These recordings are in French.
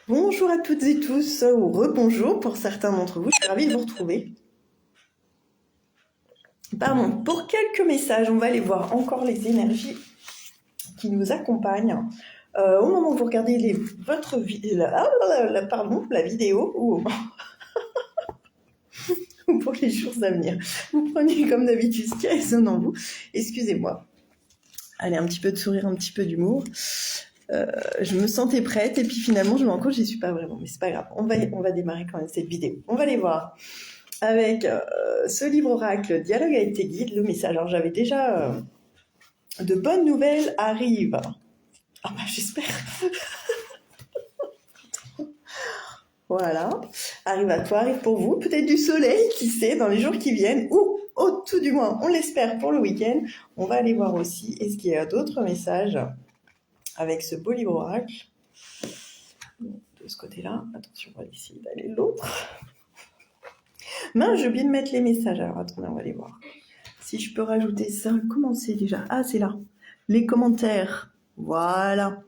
Bonjour à toutes et tous, ou rebonjour pour certains d'entre vous, je suis ravie de vous retrouver. Pardon, pour quelques messages, on va aller voir encore les énergies qui nous accompagnent. Au moment où vous regardez la vidéo, ou pour les jours à venir, vous prenez comme d'habitude ce qui résonne en vous. Excusez-moi. Allez, un petit peu de sourire, un petit peu d'humour. Je me sentais prête et puis finalement je me rends compte que j'y suis pas vraiment, mais c'est pas grave. On va démarrer quand même cette vidéo. On va aller voir avec ce livre oracle Dialogue avec tes guides, le message. Alors j'avais déjà de bonnes nouvelles arrivent. Ah bah j'espère. Voilà. Arrive à toi, arrive pour vous. Peut-être du soleil, qui sait, dans les jours qui viennent, ou au tout du moins, on l'espère pour le week-end. On va aller voir aussi, est-ce qu'il y a d'autres messages avec ce beau livre oracle. De ce côté-là, attention, on va essayer d'aller l'autre. Mince, j'ai oublié de mettre les messages. Alors attendez, on va aller voir. Si je peux rajouter ça, comment c'est déjà? Ah, c'est là. Les commentaires. Voilà.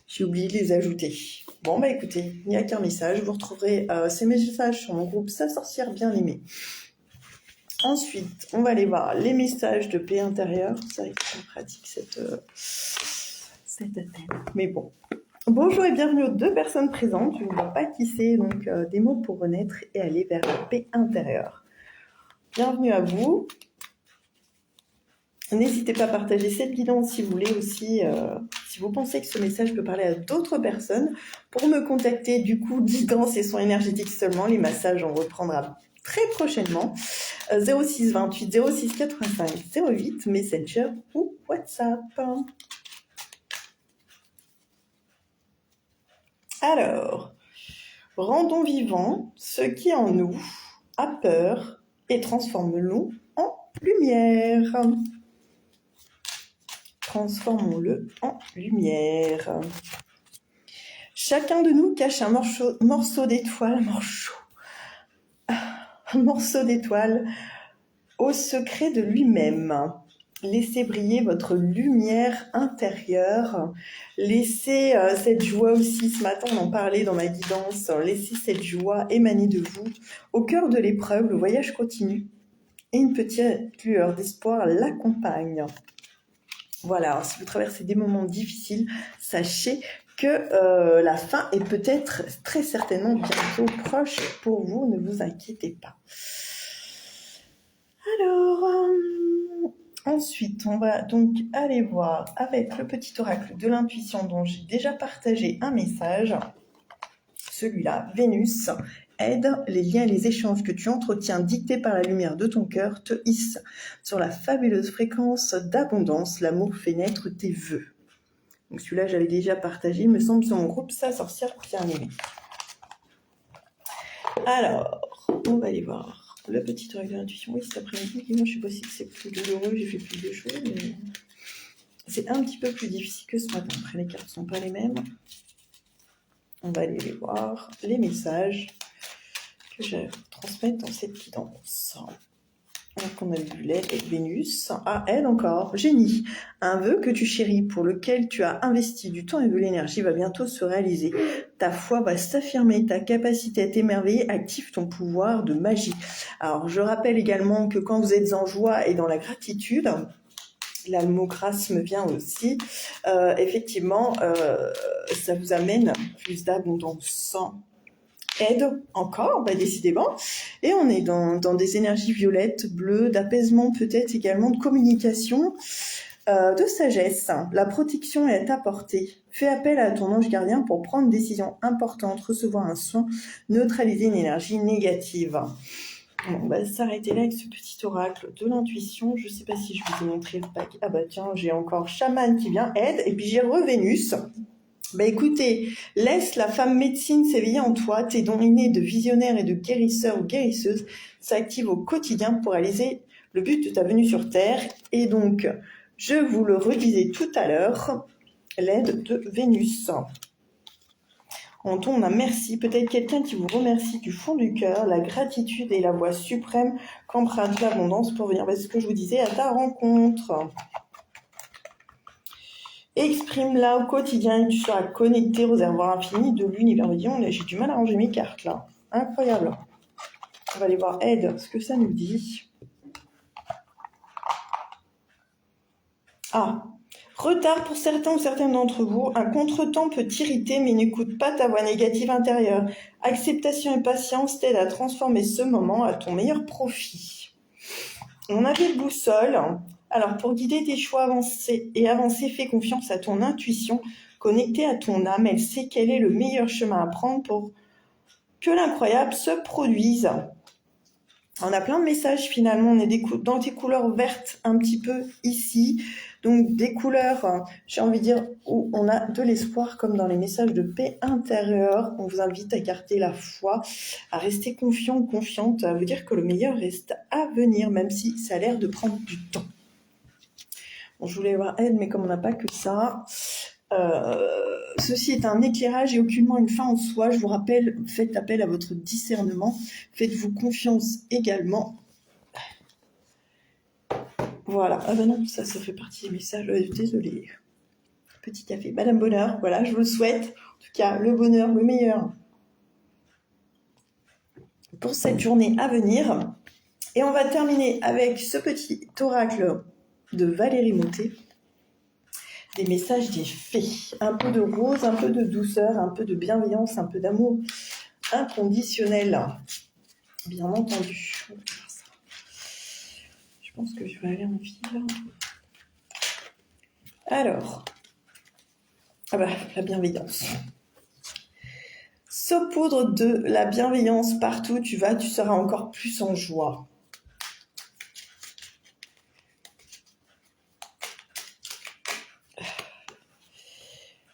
J'ai oublié de les ajouter. Bon, bah écoutez, il n'y a qu'un message. Vous retrouverez ces messages sur mon groupe Sa sorcière bien aimée. Ensuite, on va aller voir les messages de paix intérieure. C'est vrai que c'est pratique cette thème. Mais bon. Bonjour et bienvenue aux deux personnes présentes. Je ne vois pas qui c'est, donc des mots pour renaître et aller vers la paix intérieure. Bienvenue à vous. N'hésitez pas à partager cette guidance si vous voulez aussi, si vous pensez que ce message peut parler à d'autres personnes. Pour me contacter, du coup, guidance et soins énergétiques seulement. Les massages, on reprendra très prochainement. 06 28 06 85 08, Messenger ou WhatsApp. Alors, rendons vivant ce qui en nous a peur et transformons-le en lumière. Transformons-le en lumière. Chacun de nous cache un morceau d'étoile, un morceau d'étoile au secret de lui-même. Laissez briller votre lumière intérieure. Laissez cette joie aussi, ce matin on en parlait dans ma guidance, laissez cette joie émaner de vous. Au cœur de l'épreuve, le voyage continue et une petite lueur d'espoir l'accompagne. Voilà, alors si vous traversez des moments difficiles, sachez que la fin est peut-être très certainement bientôt proche pour vous, ne vous inquiétez pas. Alors, ensuite, on va donc aller voir avec le petit oracle de l'intuition dont j'ai déjà partagé un message. Celui-là, Vénus, aide les liens et les échanges que tu entretiens dictés par la lumière de ton cœur te hisse sur la fabuleuse fréquence d'abondance. L'amour fait naître tes vœux. Donc celui-là, j'avais déjà partagé, il me semble, sur mon groupe Sa sorcière bien aimée. Alors, on va aller voir le petit oracle de l'intuition. Oui, cet après-midi, moi, je sais pas si c'est plus douloureux, j'ai fait plus de choses, mais c'est un petit peu plus difficile que ce matin. Après, les cartes ne sont pas les mêmes. On va aller les voir, les messages que je vais transmettre dans cette guidance. Donc on a vu l'aide et Vénus. Ah, elle encore. Génie. Un vœu que tu chéris, pour lequel tu as investi du temps et de l'énergie, va bientôt se réaliser. Ta foi va s'affirmer, ta capacité à t'émerveiller active ton pouvoir de magie. Alors je rappelle également que quand vous êtes en joie et dans la gratitude, là le mot grâce me vient aussi, effectivement, ça vous amène plus d'abondance. Aide encore, bah décidément, et on est dans des énergies violettes, bleues, d'apaisement peut-être également, de communication, de sagesse. La protection est à ta portée. Fais appel à ton ange gardien pour prendre une décision importante, recevoir un soin, neutraliser une énergie négative. On va s'arrêter là avec ce petit oracle de l'intuition. Je sais pas si je vous ai montré le pack. Ah bah tiens, j'ai encore chaman qui vient, aide, et puis j'ai Vénus. Bah écoutez, laisse la femme médecine s'éveiller en toi, tes dons innés de visionnaire et de guérisseur ou guérisseuse s'activent au quotidien pour réaliser le but de ta venue sur Terre. Et donc, je vous le redisais tout à l'heure, l'aide de Vénus. En ton, on a merci, peut-être quelqu'un qui vous remercie du fond du cœur, la gratitude et la voix suprême qu'emprunte l'abondance pour venir, parce que je vous disais, à ta rencontre. Exprime-la au quotidien et tu seras connecté au réservoir infini de l'univers. J'ai du mal à ranger mes cartes là. Incroyable. On va aller voir Aide, ce que ça nous dit. Ah, retard pour certains ou certaines d'entre vous. Un contretemps peut t'irriter, mais n'écoute pas ta voix négative intérieure. Acceptation et patience t'aident à transformer ce moment à ton meilleur profit. On avait le boussole. Alors, pour guider tes choix avancer, fais confiance à ton intuition. Connectée à ton âme, elle sait quel est le meilleur chemin à prendre pour que l'incroyable se produise. On a plein de messages finalement, on est dans des couleurs vertes un petit peu ici, donc des couleurs, j'ai envie de dire, où on a de l'espoir comme dans les messages de paix intérieure. On vous invite à garder la foi, à rester confiant ou confiante, à vous dire que le meilleur reste à venir, même si ça a l'air de prendre du temps. Bon, je voulais voir Aide, mais comme on n'a pas que ça... ceci est un éclairage et aucunement une fin en soi. Je vous rappelle, faites appel à votre discernement. Faites-vous confiance également. Voilà. Ah ben non, ça fait partie des messages. Désolée. Petit café. Madame Bonheur, voilà, je vous le souhaite. En tout cas, le bonheur, le meilleur pour cette journée à venir. Et on va terminer avec ce petit oracle de Valérie Monté. Des messages des fées, un peu de rose, un peu de douceur, un peu de bienveillance, un peu d'amour inconditionnel, bien entendu. Je pense que je vais aller en fil. Alors, la bienveillance. Saupoudre de la bienveillance partout tu vas, tu seras encore plus en joie.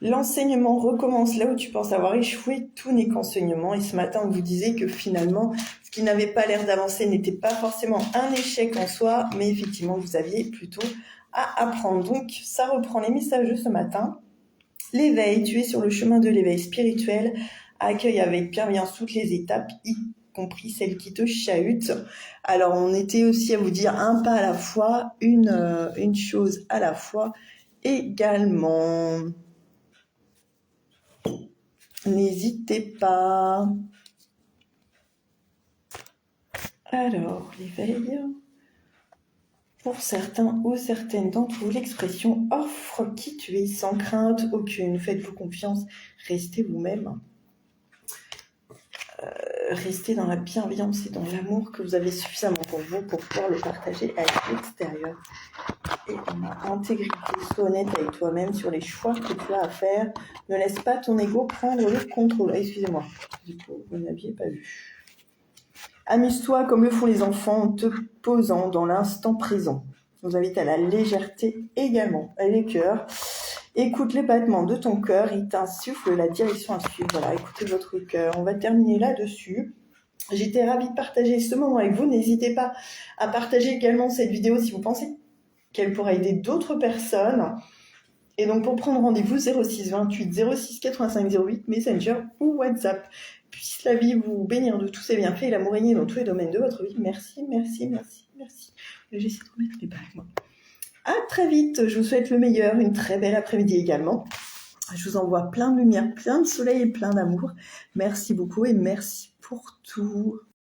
L'enseignement recommence là où tu penses avoir échoué, tout n'est qu'enseignement. Et ce matin, on vous disait que finalement, ce qui n'avait pas l'air d'avancer n'était pas forcément un échec en soi, mais effectivement, vous aviez plutôt à apprendre. Donc, ça reprend les messages de ce matin. L'éveil, tu es sur le chemin de l'éveil spirituel. Accueille avec bienveillance toutes les étapes, y compris celles qui te chahutent. Alors, on était aussi à vous dire un pas à la fois, une chose à la fois également. N'hésitez pas. Alors, l'éveil. Pour certains ou certaines d'entre vous, l'expression « offre qui tu es » sans crainte aucune. Faites-vous confiance, restez vous-même. Restez dans la bienveillance et dans l'amour que vous avez suffisamment pour vous pour pouvoir le partager avec l'extérieur. Et en intégrité, sois honnête avec toi-même sur les choix que tu as à faire. Ne laisse pas ton ego prendre le contrôle. Excusez-moi, du coup, vous n'aviez pas vu. Amuse-toi comme le font les enfants en te posant dans l'instant présent. Je vous invite à la légèreté également, à les cœurs. Écoute les battements de ton cœur, il t'insuffle la direction à suivre. Voilà, écoutez votre cœur. On va terminer là-dessus. J'étais ravie de partager ce moment avec vous. N'hésitez pas à partager également cette vidéo si vous pensez qu'elle pourra aider d'autres personnes. Et donc, pour prendre rendez-vous, 06 28 06 85 08, Messenger ou WhatsApp. Puisse la vie vous bénir de tous ses bienfaits et l'amour régner dans tous les domaines de votre vie. Merci, merci, merci, merci. J'essaie de remettre les bagues. À très vite. Je vous souhaite le meilleur, une très belle après-midi également. Je vous envoie plein de lumière, plein de soleil et plein d'amour. Merci beaucoup et merci pour tout.